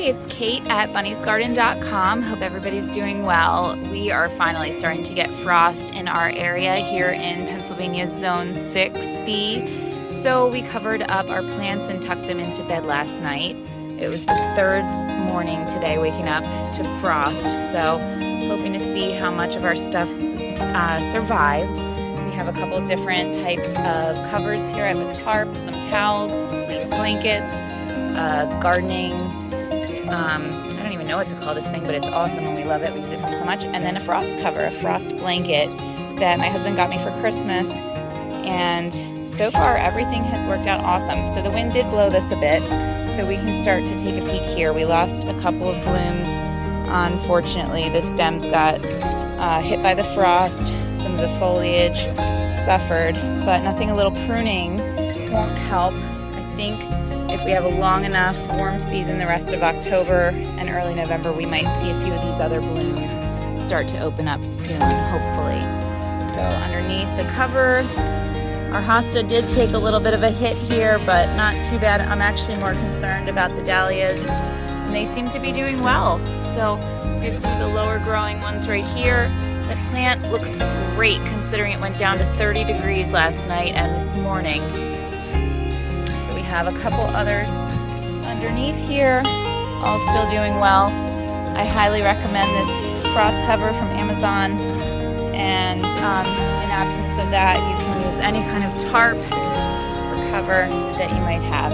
Hey, it's Kate at bunniesgarden.com. Hope everybody's doing well. We are finally starting to get frost in our area here in Pennsylvania's Zone 6B. So we covered up our plants and tucked them into bed last night. It was the third morning today waking up to frost, so hoping to see how much of our stuff survived. We have a couple different types of covers here. I have a tarp, some towels, fleece blankets, gardening, I don't even know what to call this thing, but it's awesome and we love it. We use it for so much. And then a frost cover, a frost blanket that my husband got me for Christmas. And so far everything has worked out awesome. So the wind did blow this a bit, so we can start to take a peek here. We lost a couple of blooms. Unfortunately, the stems got hit by the frost. Some of the foliage suffered, but nothing a little pruning won't help. I think if we have a long enough warm season the rest of October and early November, we might see a few of these other blooms start to open up soon, hopefully. So underneath the cover, our hosta did take a little bit of a hit here, but not too bad. I'm actually more concerned about the dahlias, and they seem to be doing well. So here's some of the lower growing ones right here. The plant looks great considering it went down to 30 degrees last night and this morning. So we have a couple others underneath here, all still doing well. I highly recommend this frost cover from Amazon, and in absence of that, you can use any kind of tarp or cover that you might have.